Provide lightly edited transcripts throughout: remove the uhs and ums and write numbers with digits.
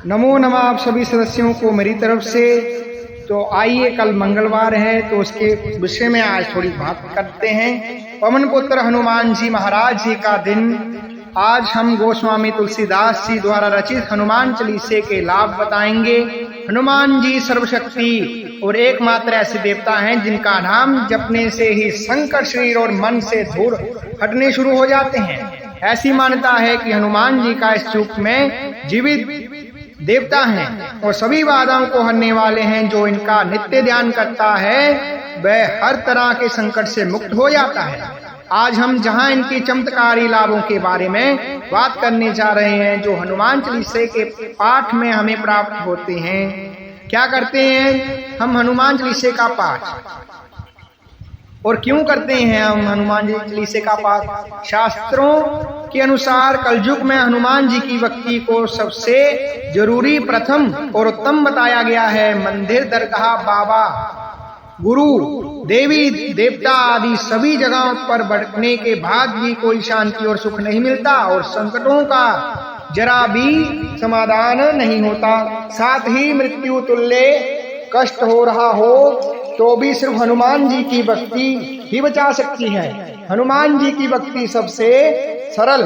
नमो नमः आप सभी सदस्यों को मेरी तरफ से। तो आइए, कल मंगलवार है तो उसके विषय में आज थोड़ी बात करते हैं। पवन पुत्र हनुमान जी महाराज जी का दिन। आज हम गोस्वामी तुलसीदास जी द्वारा रचित हनुमान चालीसे के लाभ बताएंगे। हनुमान जी सर्वशक्ति और एकमात्र ऐसे देवता हैं जिनका नाम जपने से ही संकट शरीर और मन से दूर हटने शुरू हो जाते हैं। ऐसी मान्यता है कि हनुमान जी का इस युग में जीवित देवता हैं और सभी बाधाओं को हरने वाले हैं। जो इनका नित्य ध्यान करता है वह हर तरह के संकट से मुक्त हो जाता है। आज हम जहां इनकी चमत्कारी लाभों के बारे में बात करने जा रहे हैं जो हनुमान चालीसे के पाठ में हमें प्राप्त होते हैं। क्या करते हैं हम हनुमान चालीसे का पाठ और क्यों करते हैं हम हनुमान जी चालीसे का पाठ? शास्त्रों के अनुसार कलयुग में हनुमान जी की भक्ति को सबसे जरूरी, प्रथम और उत्तम बताया गया है। मंदिर, दरगाह, बाबा, गुरु, देवी देवता आदि सभी जगहों पर भटकने के बाद भी कोई शांति और सुख नहीं मिलता और संकटों का जरा भी समाधान नहीं होता। साथ ही मृत्यु तुल्य कष्ट हो रहा हो तो भी सिर्फ हनुमान जी की भक्ति ही बचा सकती है। हनुमान जी की भक्ति सबसे सरल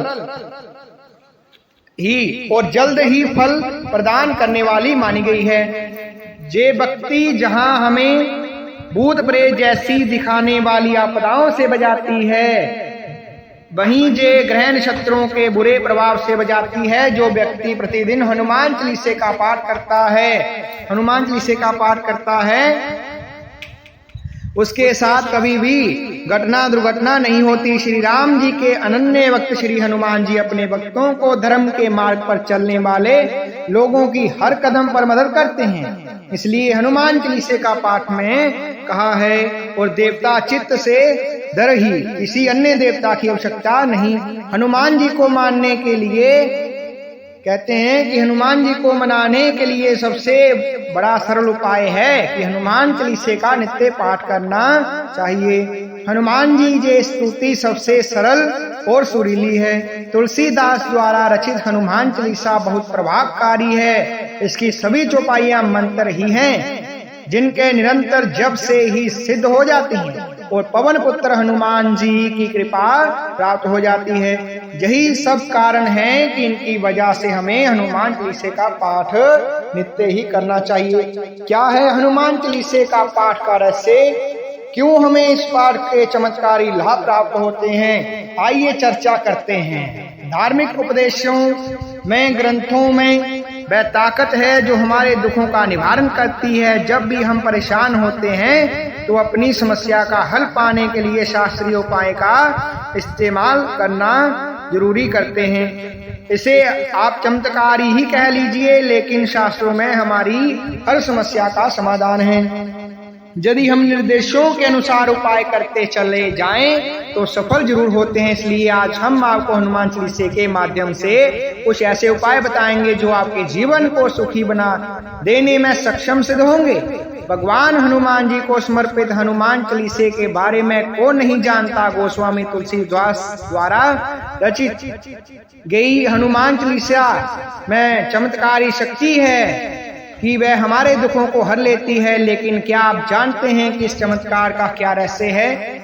ही और जल्द ही फल प्रदान करने वाली मानी गई है। जे भक्ति जहां हमें भूत प्रेत जैसी दिखाने वाली आपदाओं से बचाती है, वहीं जे ग्रह नक्षत्रों के बुरे प्रभाव से बचाती है। जो व्यक्ति प्रतिदिन हनुमान चालीसे का पाठ करता है, हनुमान चालीसे का पाठ करता है, उसके साथ कभी भी घटना दुर्घटना नहीं होती। श्री राम जी के अनन्य भक्त श्री हनुमान जी अपने भक्तों को धर्म के मार्ग पर चलने वाले लोगों की हर कदम पर मदद करते हैं। इसलिए हनुमान चालीसे का पाठ में कहा है, और देवता चित्त से डर ही, किसी अन्य देवता की आवश्यकता नहीं। हनुमान जी को मानने के लिए कहते हैं कि हनुमान जी को मनाने के लिए सबसे बड़ा सरल उपाय है कि हनुमान चालीसे का नित्य पाठ करना चाहिए। हनुमान जी की स्तुति सबसे सरल और सुरीली है। तुलसीदास द्वारा रचित हनुमान चालीसा बहुत प्रभावकारी है। इसकी सभी चौपाइयां मंत्र ही हैं जिनके निरंतर जप से ही सिद्ध हो जाती हैं और पवन पुत्र हनुमान जी की कृपा प्राप्त हो जाती है। यही सब कारण है कि इनकी वजह से हमें हनुमान चालीसे का पाठ नित्य ही करना चाहिए। क्या है हनुमान चालीसे का पाठ का रहस्य? क्यों हमें इस पाठ के चमत्कारी लाभ प्राप्त होते हैं? आइए चर्चा करते हैं। धार्मिक उपदेशों में, ग्रंथों में वह ताकत है जो हमारे दुखों का निवारण करती है। जब भी हम परेशान होते हैं तो अपनी समस्या का हल पाने के लिए शास्त्रीय उपाय का इस्तेमाल करना जरूरी करते हैं। इसे आप चमत्कारी ही कह लीजिए, लेकिन शास्त्रों में हमारी हर समस्या का समाधान है। यदि हम निर्देशों के अनुसार उपाय करते चले जाएं तो सफल जरूर होते हैं। इसलिए आज हम आपको हनुमान चालीसे के माध्यम से कुछ ऐसे उपाय बताएंगे जो आपके जीवन को सुखी बना देने में सक्षम सिद्ध होंगे। भगवान हनुमान जी को समर्पित हनुमान चालीसे के बारे में कौन नहीं जानता। गोस्वामी तुलसीदास द्वारा रचित गई हनुमान चालीसा में चमत्कारी शक्ति है कि वह हमारे दुखों को हर लेती है। लेकिन क्या आप जानते हैं कि इस चमत्कार का क्या रहस्य है?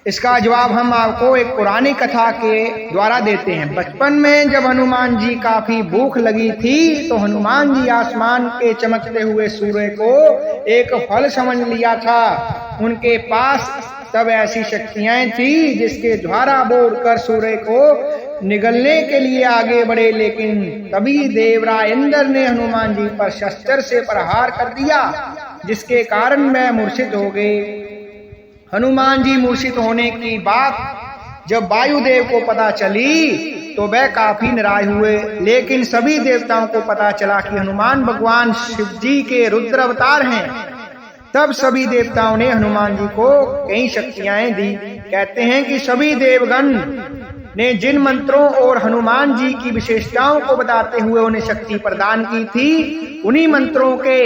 इसका जवाब हम आपको एक पुरानी कथा के द्वारा देते हैं। बचपन में जब हनुमान जी काफी भूख लगी थी तो हनुमान जी आसमान के चमकते हुए सूर्य को एक फल समझ लिया था। उनके पास तब ऐसी शक्तियां थी जिसके द्वारा वो उड़कर सूर्य को निगलने के लिए आगे बढ़े। लेकिन तभी देवराय इंद्र ने हनुमान जी पर शस्त्र से प्रहार कर दिया, जिसके कारण वह मूर्छित हो गए। हनुमान जी मूर्छित होने की बात जब वायुदेव को पता चली तो वह काफी निराश हुए। लेकिन सभी देवताओं को पता चला कि हनुमान भगवान शिव जी के रुद्र अवतार हैं। तब सभी देवताओं ने हनुमान जी को कई शक्तियां दी। कहते हैं कि सभी देवगण ने जिन मंत्रों और हनुमान जी की विशेषताओं को बताते हुए उन्हें शक्ति प्रदान की थी, उन्हीं मंत्रों के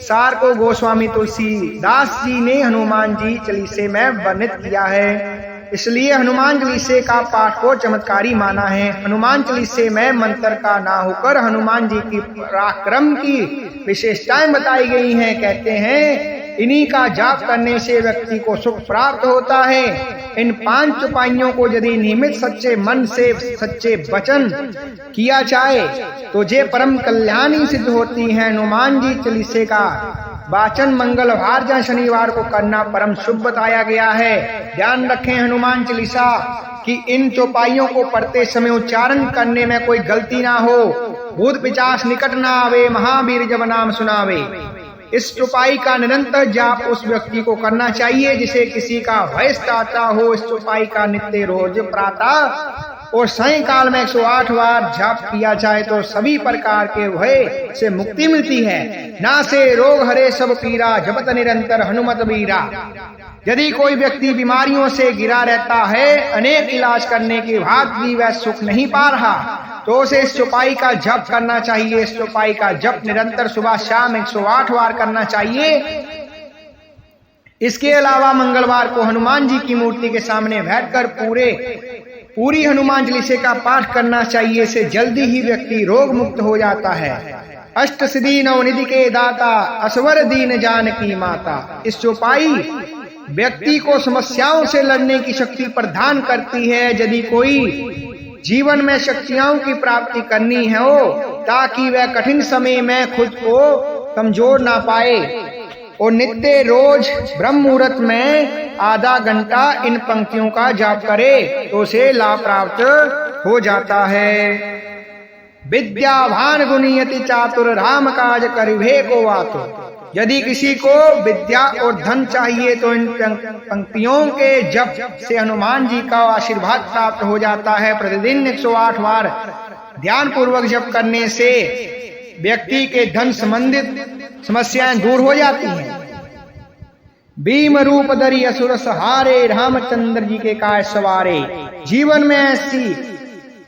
सार को गोस्वामी तुलसीदास जी ने हनुमान जी चालीसे में वर्णित किया है। इसलिए हनुमान चालीसे का पाठ को चमत्कारी माना है। हनुमान चालीसे में मंत्र का ना होकर हनुमान जी की पराक्रम की विशेषताएं बताई गई हैं। कहते हैं इन्हीं का जाप करने से व्यक्ति को सुख प्राप्त होता है। इन 5 चौपाइयों को यदि नियमित सच्चे मन से सच्चे वचन किया जाए तो जे परम कल्याणी सिद्ध होती है। हनुमान जी चालीसे का वाचन मंगलवार या शनिवार को करना परम शुभ बताया गया है। ध्यान रखें हनुमान चालीसा कि इन चौपाइयों को पढ़ते समय उच्चारण करने में कोई गलती ना हो, भूत पिशाच निकट ना आवे, महावीर जब नाम सुनावे। इस चौपाई का निरंतर जाप उस व्यक्ति को करना चाहिए जिसे किसी का भय सताता हो। इस चौपाई का नित्य रोज प्रातः और सायंकाल में 108 बार जाप किया जाए तो सभी प्रकार के भय से मुक्ति मिलती है। ना से रोग हरे सब पीरा, जपत निरंतर हनुमत बीरा। यदि कोई व्यक्ति बीमारियों से घिरा रहता है, अनेक इलाज करने के बाद भी वह सुख नहीं पा रहा, तो उसे इस चौपाई का जप करना चाहिए। इस चौपाई का जप निरंतर सुबह शाम 108 बार करना चाहिए। इसके अलावा मंगलवार को हनुमान जी की मूर्ति के सामने बैठकर पूरी हनुमान चालीसे का पाठ करना चाहिए। इससे जल्दी ही व्यक्ति रोग मुक्त हो जाता है। अष्ट सिद्धि नवनिधि के दाता, असवर दीन जानकी माता। इस चौपाई व्यक्ति को समस्याओं से लड़ने की शक्ति प्रदान करती है। यदि कोई जीवन में शक्तियों की प्राप्ति करनी है हो ताकि वह कठिन समय में खुद को कमजोर ना पाए और नित्य रोज ब्रह्म मुहूर्त में आधा घंटा इन पंक्तियों का जाप करे तो उसे लाभ प्राप्त हो जाता है। विद्यावान गुणियति चातुर, राम काज करिबे को वातो। यदि किसी को विद्या और धन चाहिए तो इन पंक्तियों के जप से हनुमान जी का आशीर्वाद प्राप्त हो जाता है। प्रतिदिन 108 बार ध्यान पूर्वक जप करने से व्यक्ति के धन संबंधित समस्याएं दूर हो जाती हैं। भीम रूप धरि असुर सहारे, रामचंद्र जी के काय सवारे। जीवन में ऐसी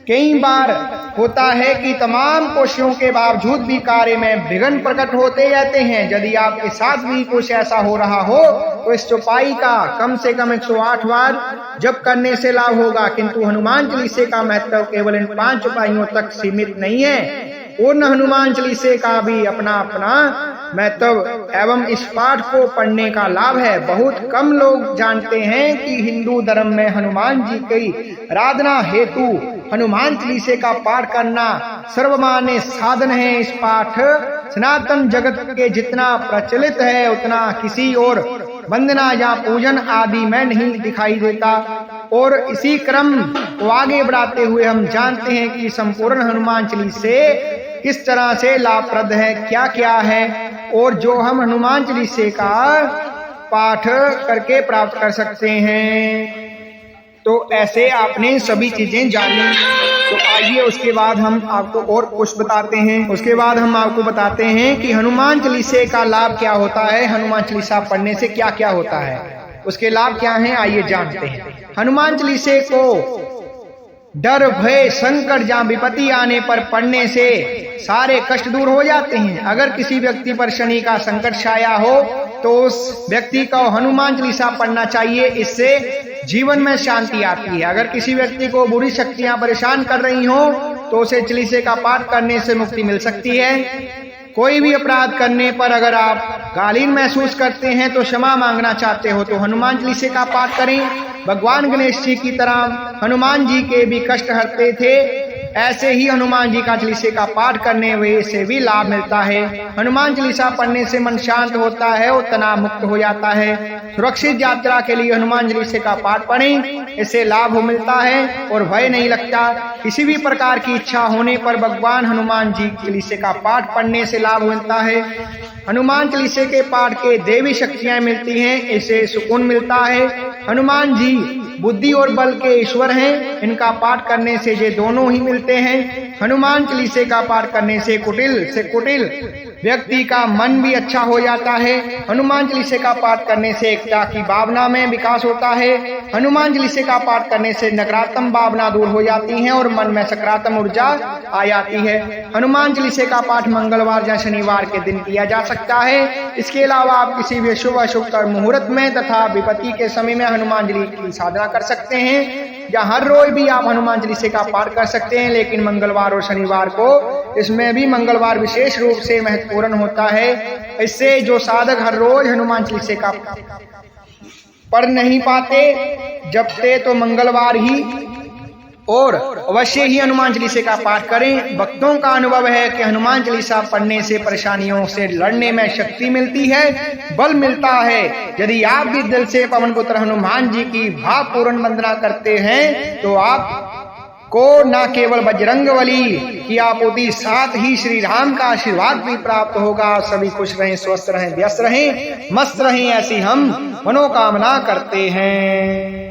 कई बार होता है कि तमाम कोशिशों के बावजूद भी कार्य में विघ्न प्रकट होते रहते हैं। यदि आपके साथ भी कुछ ऐसा हो रहा हो तो इस चौपाई का कम से कम 108 बार जप करने से लाभ होगा। किंतु हनुमान चालीसे का महत्व केवल इन 5 चौपाइयों तक सीमित नहीं है। पूर्ण हनुमान चालीसे का भी अपना अपना महत्व एवं इस पाठ को पढ़ने का लाभ है। बहुत कम लोग जानते हैं कि हिंदू धर्म में हनुमान जी की आराधना हेतु हनुमान चालीसे का पाठ करना सर्वमान्य साधन है। इस पाठ सनातन जगत के जितना प्रचलित है उतना किसी और वंदना या पूजन आदि में नहीं दिखाई देता। और इसी क्रम को आगे बढ़ाते हुए हम जानते हैं कि संपूर्ण हनुमान चालीसे किस तरह से लाभप्रद है, क्या क्या है और जो हम हनुमान चालीसे का पाठ करके प्राप्त कर सकते हैं। तो ऐसे आपने सभी चीजें जानी। तो आइए उसके बाद हम आपको और कुछ बताते हैं। उसके बाद हम आपको बताते हैं कि हनुमान चालीसे का लाभ क्या होता है, हनुमान चालीसा पढ़ने से क्या क्या होता है, उसके लाभ क्या हैं, आइए जानते हैं। हनुमान चालीसे को डर भय संकट या विपत्ति आने पर पढ़ने से सारे कष्ट दूर हो जाते हैं। अगर किसी व्यक्ति पर शनि का संकट छाया हो तो उस व्यक्ति को हनुमान चालीसा पढ़ना चाहिए। इससे जीवन में शांति आती है। अगर किसी व्यक्ति को बुरी शक्तियां परेशान कर रही हो तो उसे चालीसे का पाठ करने से मुक्ति मिल सकती है। कोई भी अपराध करने पर अगर आप गालीन महसूस करते हैं तो क्षमा मांगना चाहते हो तो हनुमान चालीसे का पाठ करें। भगवान गणेश जी की तरह हनुमान जी के भी कष्ट हरते थे, ऐसे ही हनुमान जी का चालीसे का पाठ करने से भी लाभ मिलता है। हनुमान चालीसा पढ़ने से मन शांत होता है और तनाव मुक्त हो जाता है। सुरक्षित यात्रा के लिए हनुमान चालीसे का पाठ पढ़ें, इससे लाभ मिलता है और भय नहीं लगता। किसी भी प्रकार की इच्छा होने पर भगवान हनुमान जी चालीसे का पाठ पढ़ने से लाभ मिलता है। हनुमान चालीसे के पाठ के देवी शक्तियां मिलती हैं, इससे सुकून मिलता है। हनुमान जी बुद्धि और बल के ईश्वर हैं, इनका पाठ करने से ये दोनों ही मिलते हैं। हनुमान चालीसे का पाठ करने से कुटिल व्यक्ति का मन भी अच्छा हो जाता है। हनुमान चालीसे का पाठ करने से एकता की भावना में विकास होता है। हनुमान चालीसे का पाठ करने से नकारात्मक भावना दूर हो जाती है और मन में सकारात्मक ऊर्जा आ जाती है। हनुमान चालीसे का पाठ मंगलवार या शनिवार के दिन किया जा सकता है। इसके अलावा आप किसी भी शुभ अशुभ मुहूर्त में तथा विपत्ति के समय में हनुमान जी की साधना पूरा कर सकते हैं। या हर रोज भी आप हनुमान चालीसा का पाठ कर सकते हैं, लेकिन मंगलवार और शनिवार को, इसमें भी मंगलवार विशेष रूप से महत्वपूर्ण होता है। इससे जो साधक हर रोज हनुमान चालीसा का पढ़ नहीं पाते, जपते, तो मंगलवार ही और अवश्य ही हनुमान चालीसा का पाठ करें। भक्तों का अनुभव है कि हनुमान चालीसा पढ़ने से परेशानियों से लड़ने में शक्ति मिलती है, बल मिलता है। यदि आप भी दिल से पवन पुत्र हनुमान जी की भावपूर्ण वंदना करते हैं तो आप को न केवल बजरंगबली की आपूर्ति, साथ ही श्री राम का आशीर्वाद भी प्राप्त होगा। सभी खुश रहें, स्वस्थ रहें, व्यस्त रहें, मस्त रहें, ऐसी हम मनोकामना करते हैं।